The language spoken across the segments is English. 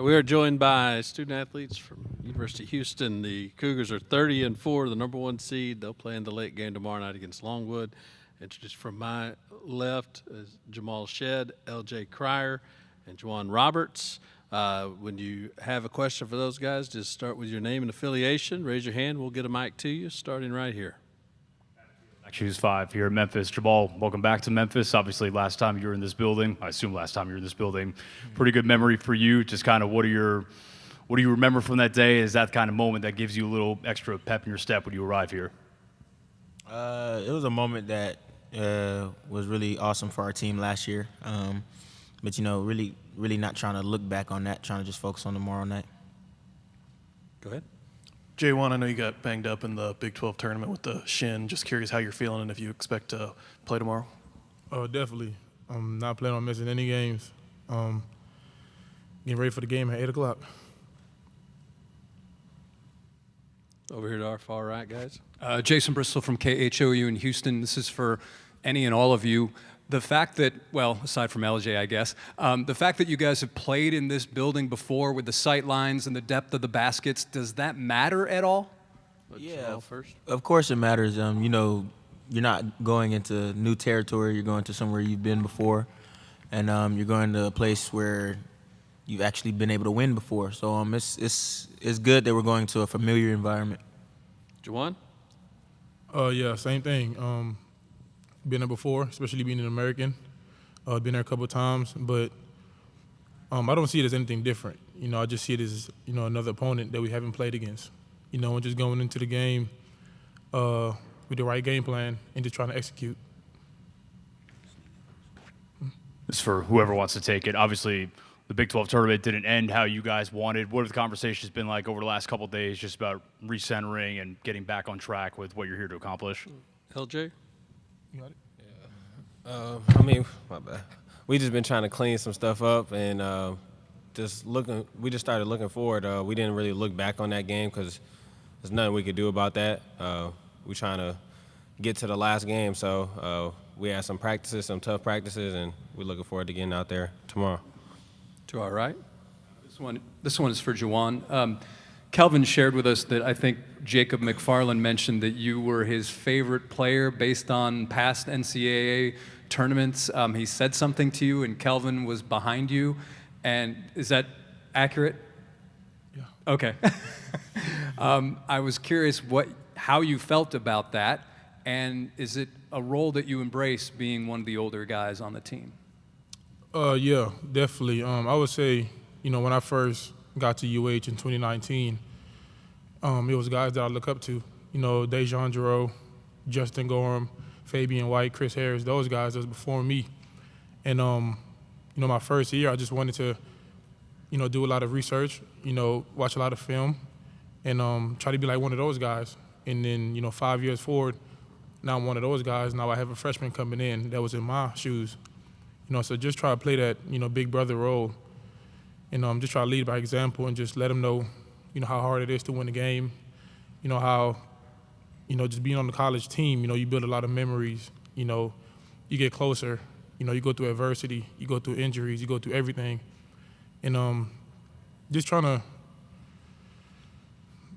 We are joined by student athletes from University of Houston. The Cougars are 30-4, the number 1 seed. They'll play in the late game tomorrow night against Longwood. Introduced from my left is Jamal Shead, LJ Cryer, and Juwan Roberts. When you have a question for those guys, just start with your name and affiliation. Raise your hand. We'll get a mic to you, starting right here. Choose 5 here in Memphis. Jamal, welcome back to Memphis. Obviously, last time you were in this building, I assume last time you were in this building, pretty good memory for you. Just kind of what do you remember from that day? Is that kind of moment that gives you a little extra pep in your step when you arrive here? It was a moment that was really awesome for our team last year. But, you know, really not trying to look back on that, trying to just focus on tomorrow night. Go ahead. J1, I know you got banged up in the Big 12 tournament with the shin. Just curious how you're feeling and if you expect to play tomorrow. Oh, definitely. I'm not planning on missing any games. Getting ready for the game at 8 o'clock. Over here to our far right, guys. Jason Bristol from KHOU in Houston. This is for any and all of you. The fact that, well, aside from LJ, I guess, the fact that you guys have played in this building before with the sight lines and the depth of the baskets, does that matter at all? Yeah, of course it matters. You know, you're not going into new territory. You're going to somewhere you've been before, and you're going to a place where you've actually been able to win before. So it's good that we're going to a familiar environment. Juwan? Yeah, same thing. Been there before, especially being an American. Been there a couple of times, but I don't see it as anything different. You know, I just see it as, you know, another opponent that we haven't played against. You know, and just going into the game with the right game plan and just trying to execute. This is for whoever wants to take it. Obviously, the Big 12 tournament didn't end how you guys wanted. What have the conversations been like over the last couple of days just about recentering and getting back on track with what you're here to accomplish? LJ? You got it? Yeah. My bad. We just been trying to clean some stuff up and we just started looking forward. We didn't really look back on that game because there's nothing we could do about that. We're trying to get to the last game, so we had some practices, some tough practices, and we're looking forward to getting out there tomorrow. To our right. This one is for Juwan. Kelvin shared with us that I think Jacob McFarland mentioned that you were his favorite player based on past NCAA tournaments. He said something to you, and Kelvin was behind you. And is that accurate? Yeah. Okay. I was curious how you felt about that, and is it a role that you embrace being one of the older guys on the team? Yeah, definitely. I would say, you know, when I first got to UH in 2019, it was guys that I look up to. You know, Dejan Giroux, Justin Gorham, Fabian White, Chris Harris, those guys that was before me. And, you know, my first year, I just wanted to, you know, do a lot of research, you know, watch a lot of film, and try to be like one of those guys. And then, you know, 5 years forward, now I'm one of those guys. Now I have a freshman coming in that was in my shoes. You know, so just try to play that, you know, big brother role. And just try to lead by example and just let them know, you know, how hard it is to win a game. You know, how, you know, just being on the college team, you know, you build a lot of memories. You know, you get closer. You know, you go through adversity, you go through injuries, you go through everything. And just trying to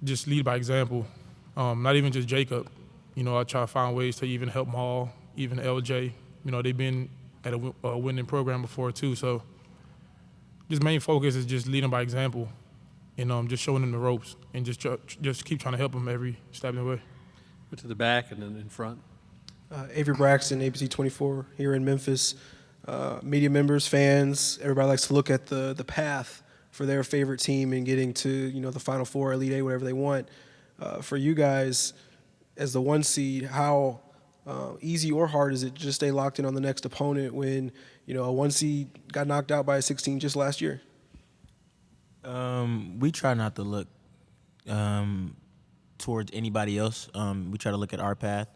just lead by example. Not even just Jacob. You know, I try to find ways to even help Maul, even LJ. You know, they've been at a winning program before too, so just main focus is just leading by example and just showing them the ropes and just keep trying to help them every step of the way. Go to the back and then in front. Avery Braxton, ABC 24 here in Memphis. Media members, fans, everybody likes to look at the path for their favorite team and getting to, you know, the Final Four, Elite Eight, whatever they want. For you guys, as the 1 seed, how easy or hard is it to just stay locked in on the next opponent when, you know, a 1 seed got knocked out by a 16 just last year? We try not to look towards anybody else. We try to look at our path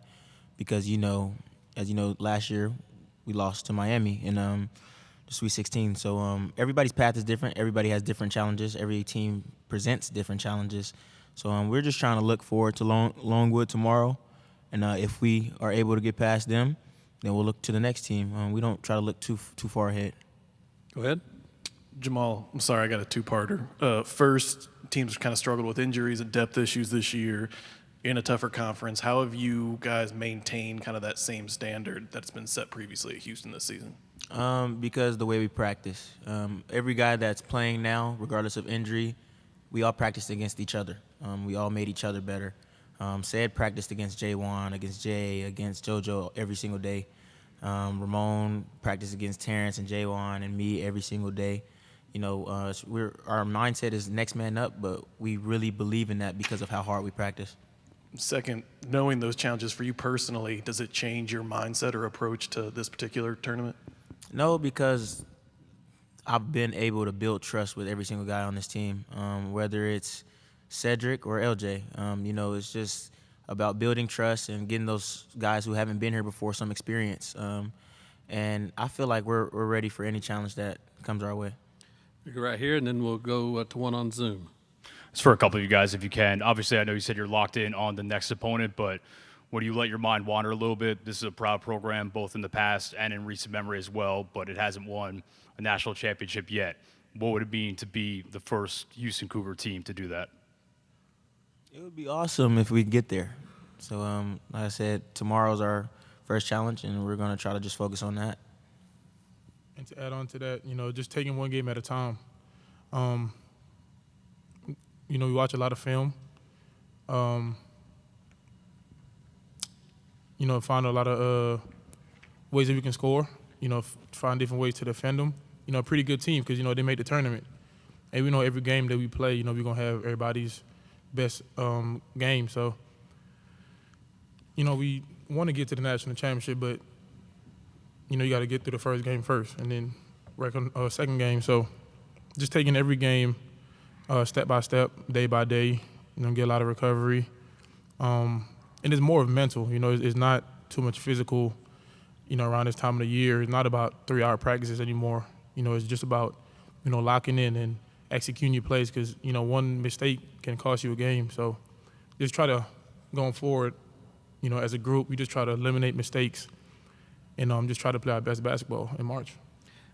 because, you know, as you know, last year we lost to Miami in the Sweet 16. So everybody's path is different. Everybody has different challenges. Every team presents different challenges. So we're just trying to look forward to Longwood tomorrow. And if we are able to get past them, then we'll look to the next team. We don't try to look too far ahead. Go ahead. Jamal, I'm sorry, I got a two-parter. First, teams kind of struggled with injuries and depth issues this year in a tougher conference. How have you guys maintained kind of that same standard that's been set previously at Houston this season? Because the way we practice. Every guy that's playing now, regardless of injury, we all practiced against each other. We all made each other better. Said practiced against Jaywan, against Jay, against JoJo every single day. Ramon practiced against Terrence and Jaywan and me every single day. You know, our mindset is next man up, but we really believe in that because of how hard we practice. Second, knowing those challenges for you personally, does it change your mindset or approach to this particular tournament? No, because I've been able to build trust with every single guy on this team, whether it's Cedric or LJ. You know, it's just about building trust and getting those guys who haven't been here before some experience. And I feel like we're ready for any challenge that comes our way. We go right here, and then we'll go to one on Zoom. It's for a couple of you guys, if you can. Obviously, I know you said you're locked in on the next opponent, but when you let your mind wander a little bit, this is a proud program, both in the past and in recent memory as well, but it hasn't won a national championship yet. What would it mean to be the first Houston Cougar team to do that? It would be awesome if we could get there. So, like I said, tomorrow's our first challenge, and we're going to try to just focus on that. And to add on to that, you know, just taking one game at a time. You know, we watch a lot of film. You know, find a lot of ways that we can score. You know, find different ways to defend them. You know, a pretty good team because, you know, they made the tournament. And we know every game that we play, you know, we're going to have everybody's best game. So, you know, we want to get to the national championship, but, you know, you got to get through the first game first and then work on second game. So just taking every game step by step, day by day, you know, get a lot of recovery. And it's more of mental, you know, it's not too much physical, you know, around this time of the year. It's not about 3-hour practices anymore. You know, it's just about, you know, locking in and executing your plays because, you know, one mistake can cost you a game. So just try to, going forward, you know, as a group, we just try to eliminate mistakes and just try to play our best basketball in March.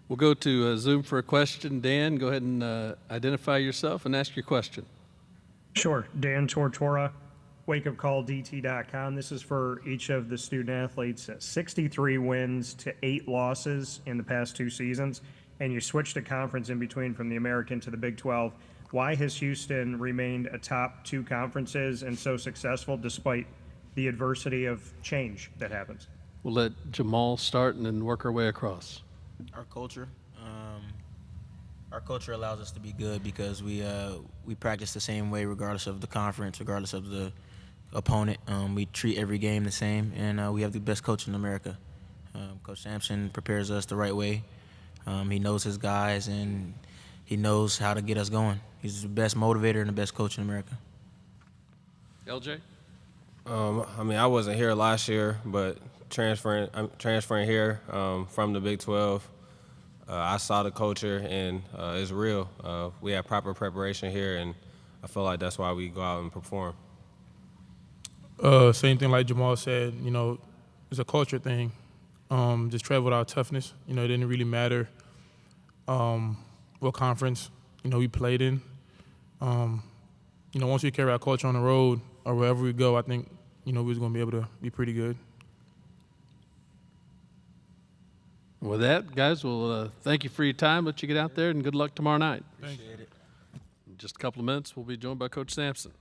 We'll go to Zoom for a question. Dan, go ahead and identify yourself and ask your question. Sure. Dan Tortora, wakeupcalldt.com. This is for each of the student athletes. 63 wins to 8 losses in the past 2 seasons, and you switched a conference in between from the American to the Big 12. Why has Houston remained atop 2 conferences and so successful despite the adversity of change that happens? We'll let Jamal start and then work our way across. Our culture. Our culture allows us to be good because we practice the same way regardless of the conference, regardless of the opponent. We treat every game the same, and we have the best coach in America. Coach Sampson prepares us the right way. He knows his guys, and he knows how to get us going. He's the best motivator and the best coach in America. LJ? I mean, I wasn't here last year, but I'm transferring here from the Big 12. I saw the culture, and it's real. We have proper preparation here, and I feel like that's why we go out and perform. Same thing like Jamal said, you know, it's a culture thing. Just travel with our toughness. You know, it didn't really matter what conference, you know, we played in. You know, once we carry our culture on the road or wherever we go, I think, you know, we're going to be able to be pretty good. With that, guys, we'll thank you for your time. Let you get out there, and good luck tomorrow night. Appreciate it. In just a couple of minutes, we'll be joined by Coach Sampson.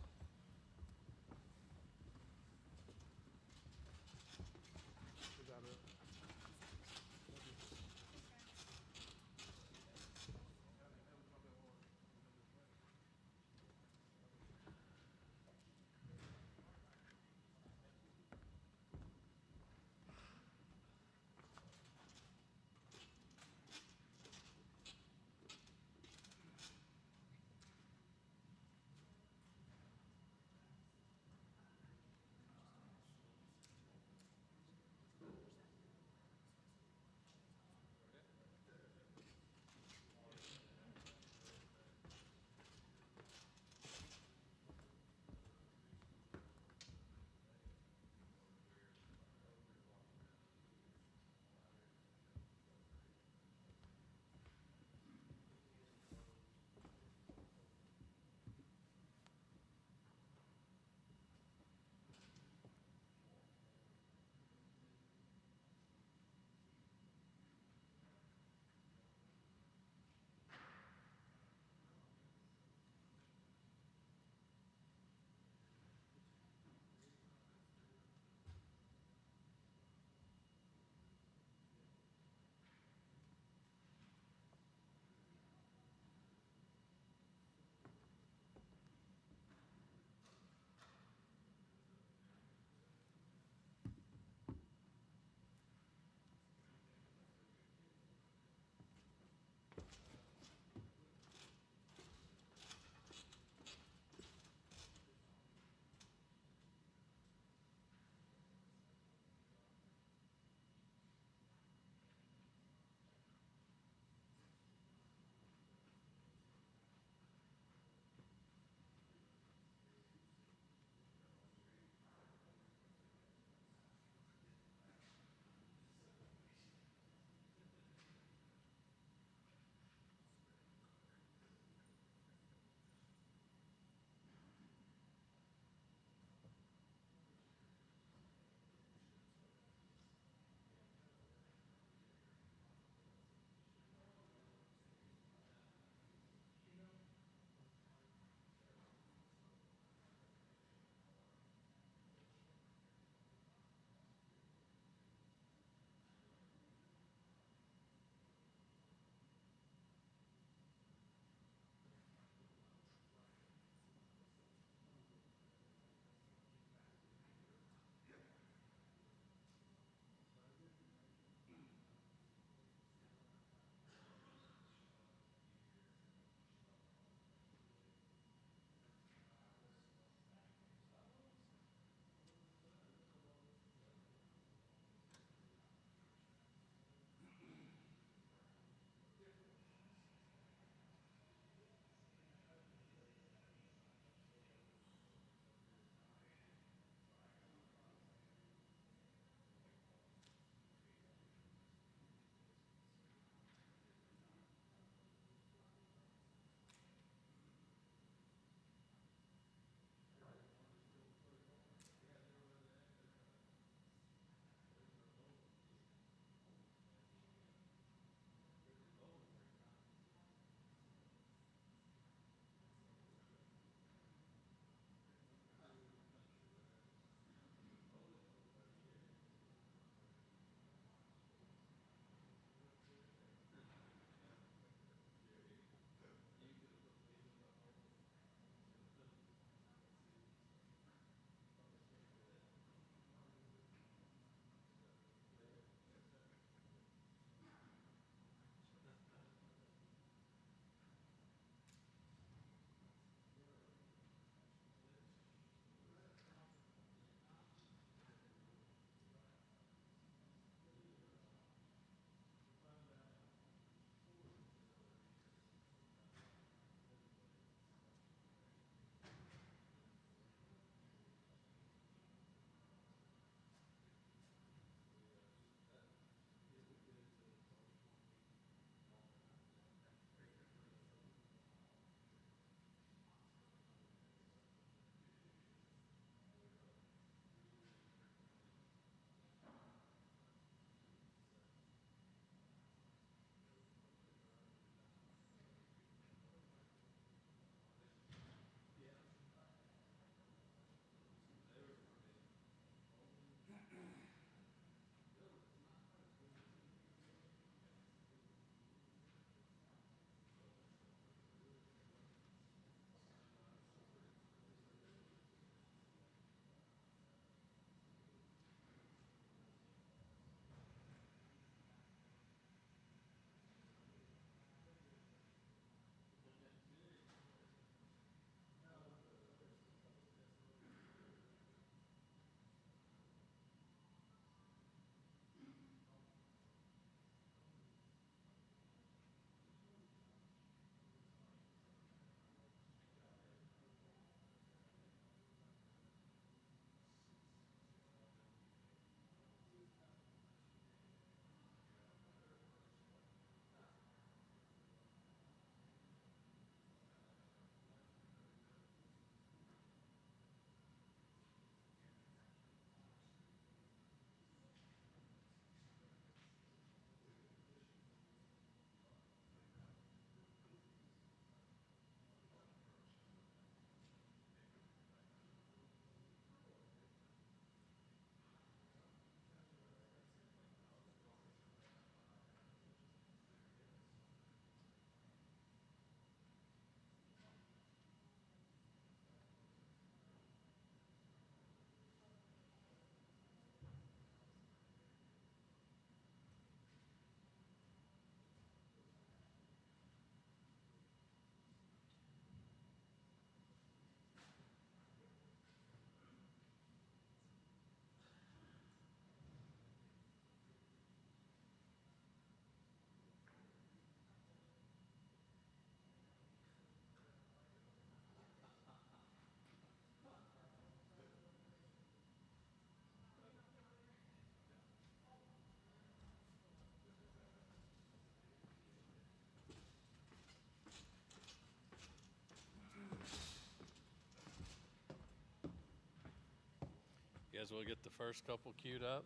as we'll get the first couple queued up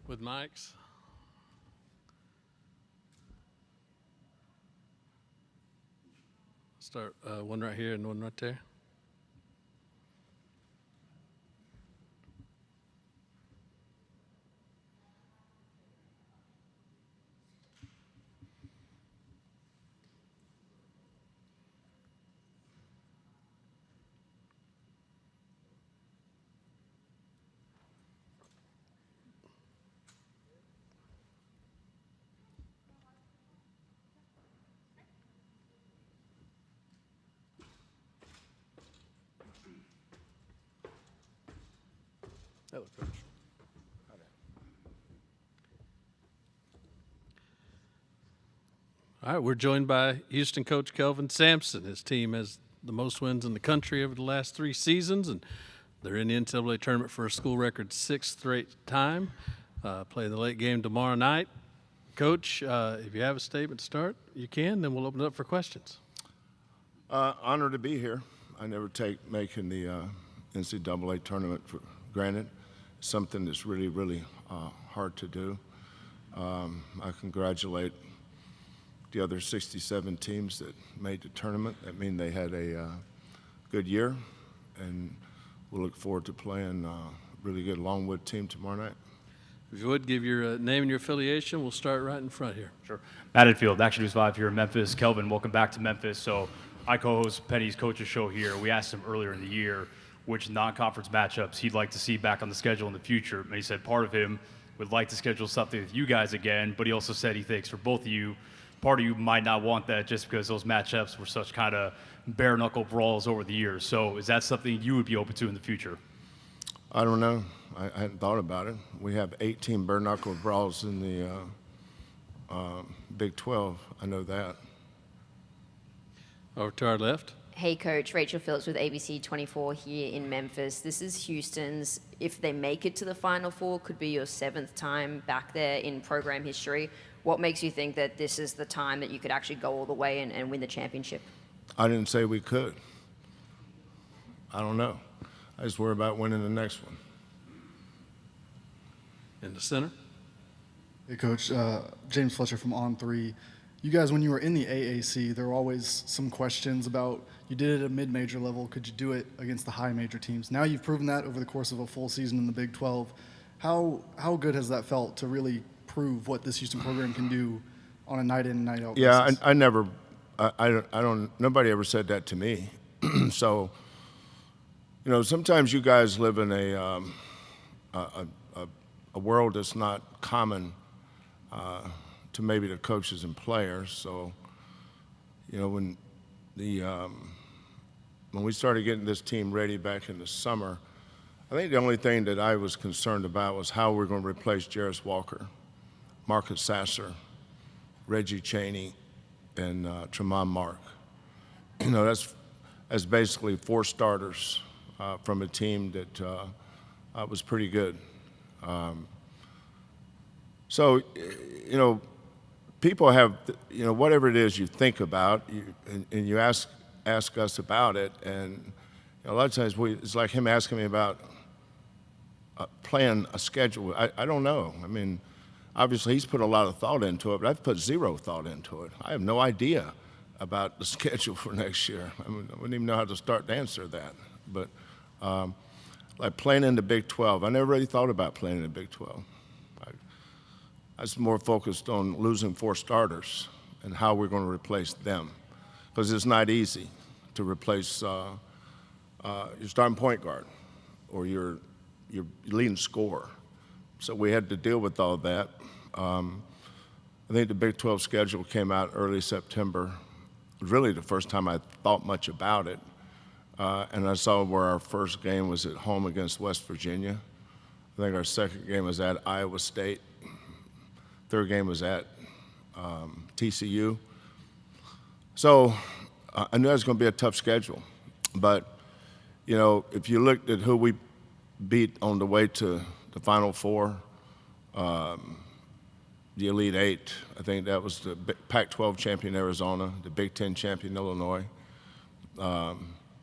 with mics. Start one right here and one right there. Hello, Coach. All right, we're joined by Houston coach Kelvin Sampson. His team has the most wins in the country over the last 3 seasons, and they're in the NCAA tournament for a school record 6th straight time. Play the late game tomorrow night. Coach, if you have a statement to start, you can, then we'll open it up for questions. Honored to be here. I never take making the NCAA tournament for granted. It's something that's really, really hard to do. I congratulate the other 67 teams that made the tournament. That means they had a good year, and we'll look forward to playing a really good Longwood team tomorrow night. If you would, give your name and your affiliation. We'll start right in front here. Sure. Matt Enfield, Action News 5 here in Memphis. Kelvin, welcome back to Memphis. So I co-host Penny's Coaches Show here. We asked him earlier in the year which non-conference matchups he'd like to see back on the schedule in the future. And he said part of him would like to schedule something with you guys again, but he also said he thinks for both of you, part of you might not want that just because those matchups were such kind of bare-knuckle brawls over the years. So is that something you would be open to in the future? I don't know. I hadn't thought about it. We have 18 bare-knuckle brawls in the Big 12. I know that. Over to our left. Hey, Coach. Rachel Phillips with ABC 24 here in Memphis. This is Houston's, if they make it to the Final Four, could be your 7th time back there in program history. What makes you think that this is the time that you could actually go all the way and win the championship? I didn't say we could. I don't know. I just worry about winning the next one. In the center. Hey, Coach. James Fletcher from On3. You guys, when you were in the AAC, there were always some questions about you did it at a mid-major level. Could you do it against the high-major teams? Now you've proven that over the course of a full season in the Big 12. How good has that felt to really prove what this Houston program can do on a night-in, night-out basis? Yeah, I never, I don't, nobody ever said that to me. So, you know, sometimes you guys live in a world that's not common to maybe the coaches and players. So, you know, when we started getting this team ready back in the summer, I think the only thing that I was concerned about was how we're going to replace Jarris Walker, Marcus Sasser, Reggie Chaney, and Tremont Mark. You know, that's basically 4 starters from a team that was pretty good. So, you know, people have, you know, whatever it is you think about, and you ask us about it, and you know, a lot of times it's like him asking me about playing a schedule. I don't know. I mean, obviously he's put a lot of thought into it, but I've put 0 thought into it. I have no idea about the schedule for next year. I wouldn't even know how to start to answer that. But like playing in the Big 12, I never really thought about playing in the Big 12. I was more focused on losing 4 starters and how we're going to replace them, because it's not easy to replace your starting point guard or your leading scorer. So we had to deal with all that. I think the Big 12 schedule came out early September. It was really the first time I thought much about it. And I saw where our first game was at home against West Virginia. I think our second game was at Iowa State. Third game was at TCU. So I knew it was going to be a tough schedule. But, you know, if you looked at who we beat on the way to the Final Four, the Elite Eight, I think that was the Pac-12 champion Arizona, the Big Ten champion Illinois,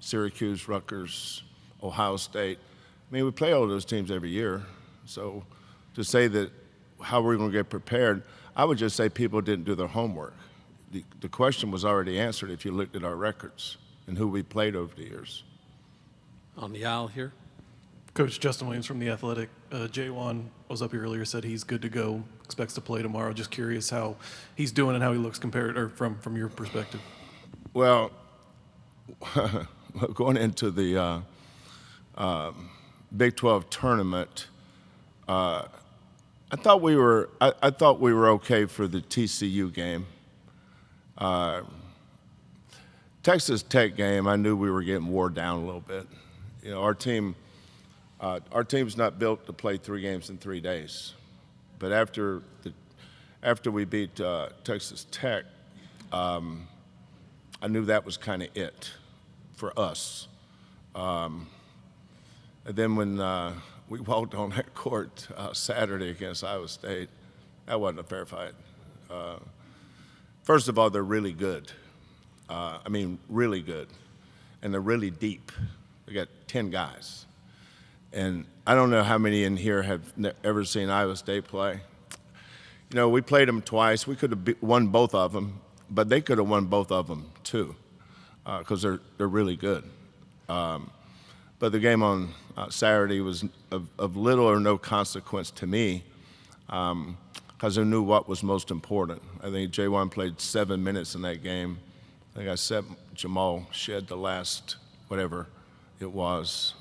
Syracuse, Rutgers, Ohio State. I mean, we play all those teams every year. So to say that how we're going to get prepared, I would just say people didn't do their homework. The question was already answered if you looked at our records and who we played over the years. On the aisle here. Coach Justin Williams from The Athletic. J1 was up here earlier, said he's good to go, expects to play tomorrow. Just curious how he's doing and how he looks compared, or from your perspective. Well, going into the Big 12 tournament, I thought we were okay for the TCU game. Texas Tech game, I knew we were getting wore down a little bit. You know, our team's not built to play 3 games in 3 days. But after we beat Texas Tech, I knew that was kind of it for us. And then when we walked on that court Saturday against Iowa State, that wasn't a fair fight. First of all, they're really good. I mean, really good. And they're really deep. They got 10 guys. And I don't know how many in here have ever seen Iowa State play. You know, we played them twice. We could have won both of them, but they could have won both of them too, because they're really good. But the game on Saturday was of little or no consequence to me, because I knew what was most important. I think J1 played 7 minutes in that game. I think I set Jamal Shead the last whatever it was.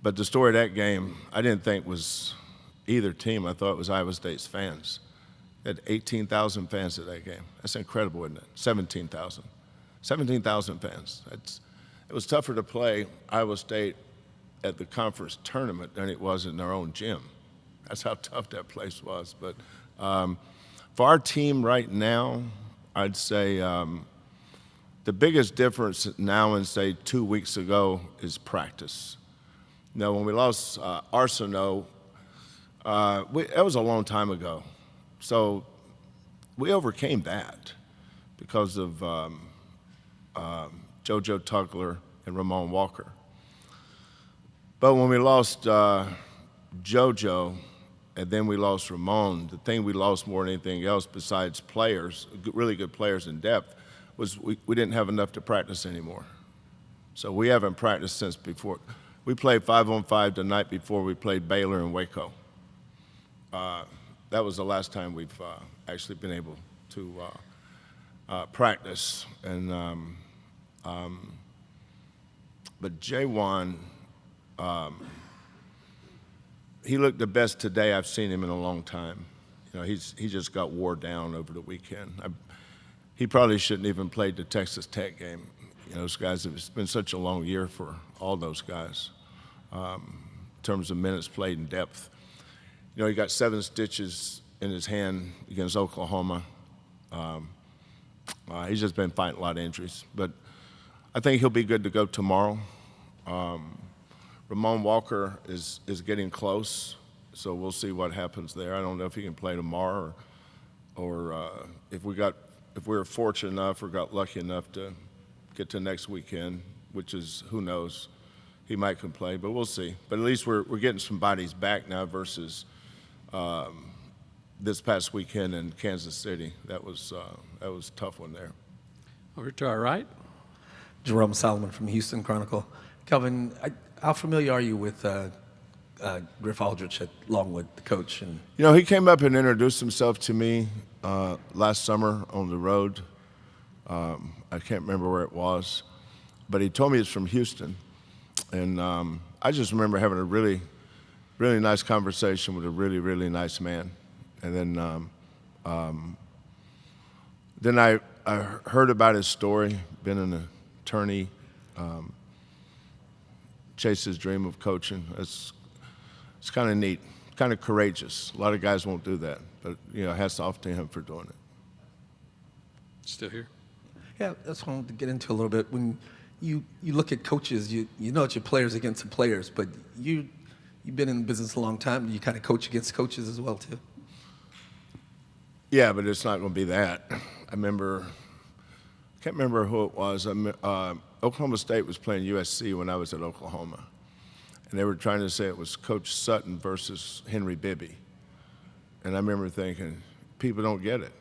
But the story of that game, I didn't think was either team. I thought it was Iowa State's fans. They had 18,000 fans at that game. That's incredible, isn't it? 17,000. 17,000 fans. It was tougher to play Iowa State at the conference tournament than it was in their own gym. That's how tough that place was. But for our team right now, I'd say the biggest difference now and, say, 2 weeks ago is practice. You know, when we lost Arsenault, that was a long time ago. So we overcame that because of JoJo Tugler and Ramon Walker. But when we lost JoJo and then we lost Ramon, the thing we lost more than anything else besides players, really good players in depth, was we didn't have enough to practice anymore. So we haven't practiced since before. We played 5-on-5 the night before we played Baylor and Waco. That was the last time we've actually been able to practice. And but J1, he looked the best today I've seen him in a long time. You know, he just got wore down over the weekend. He probably shouldn't even played the Texas Tech game. You know, those guys, it's been such a long year for all those guys in terms of minutes played in depth. You know, he got 7 stitches in his hand against Oklahoma. He's just been fighting a lot of injuries. But I think he'll be good to go tomorrow. Ramon Walker is getting close, so we'll see what happens there. I don't know if he can play tomorrow or if we were fortunate enough or got lucky enough to get to next weekend, which is, who knows, he might can play, but we'll see. But at least we're getting some bodies back now versus this past weekend in Kansas City. That was a tough one there. Over to our right. Jerome Solomon from the Houston Chronicle. Kelvin, how familiar are you with Griff Aldrich at Longwood, the coach? And you know, he came up and introduced himself to me last summer on the road. I can't remember where it was, but he told me it's from Houston. And I just remember having a really, really nice conversation with a really, really nice man. And then I heard about his story, been an attorney, chased his dream of coaching. It's kind of neat, kind of courageous. A lot of guys won't do that, but, you know, hats off to him for doing it. Still here? yeah, that's what I wanted to get into a little bit. When you look at coaches, you know it's your players against the players, but you've been in the business a long time. You kind of coach against coaches as well, too. Yeah, but it's not going to be that. I can't remember who it was. Oklahoma State was playing USC when I was at Oklahoma. and they were trying to say it was Coach Sutton versus Henry Bibby. And I remember thinking, people don't get it.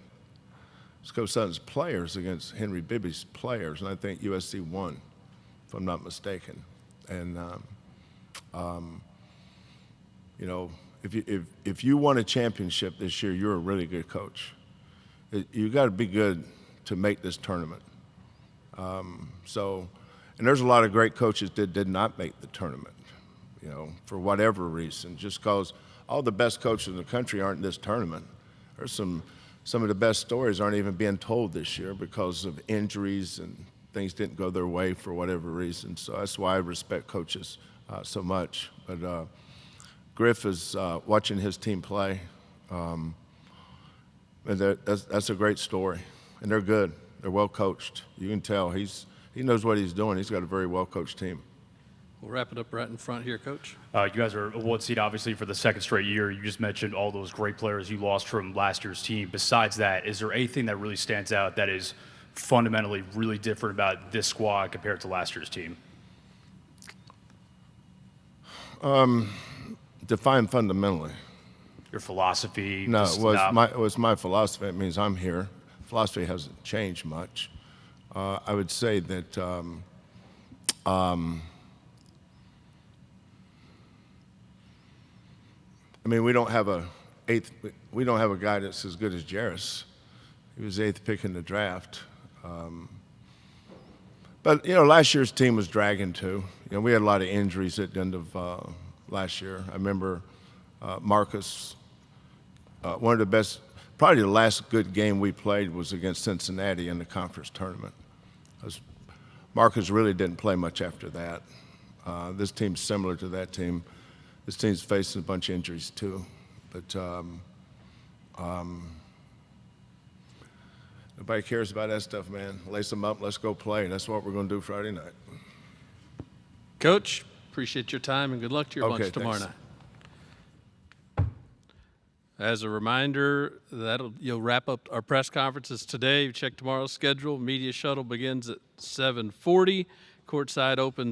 It's Coach Sutton's players against Henry Bibby's players, and I think USC won, if I'm not mistaken. And you know, if you won a championship this year, you're a really good coach. You got to be good to make this tournament. So, and there's a lot of great coaches that did not make the tournament, you know, for whatever reason, just because all the best coaches in the country aren't in this tournament. There's some of the best stories aren't even being told this year because of injuries and things didn't go their way for whatever reason. So that's why I respect coaches so much. But Griff is watching his team play. And that's a great story, and they're good. They're well coached. You can tell he knows what he's doing. He's got a very well coached team. We'll wrap it up right in front here, Coach. You guys are a 1 seed, obviously, for the second straight year. You just mentioned all those great players you lost from last year's team. Besides that, is there anything that really stands out that is fundamentally really different about this squad compared to last year's team? Define fundamentally. Your philosophy? No, it was my philosophy. It means I'm here. Philosophy hasn't changed much. I would say that I mean, we don't have a guy that's as good as Jarris. He was 8th pick in the draft. But you know, last year's team was dragging too. You know, we had a lot of injuries at the end of last year. I remember Marcus. One of the best, probably the last good game we played was against Cincinnati in the conference tournament. Marcus really didn't play much after that. This team's similar to that team. This team's facing a bunch of injuries too. But nobody cares about that stuff, man. Lace them up, let's go play. That's what we're going to do Friday night. Coach, appreciate your time and good luck to your bunch tomorrow night. As a reminder, you'll wrap up our press conferences today. Check tomorrow's schedule. Media shuttle begins at 7:40. Courtside opens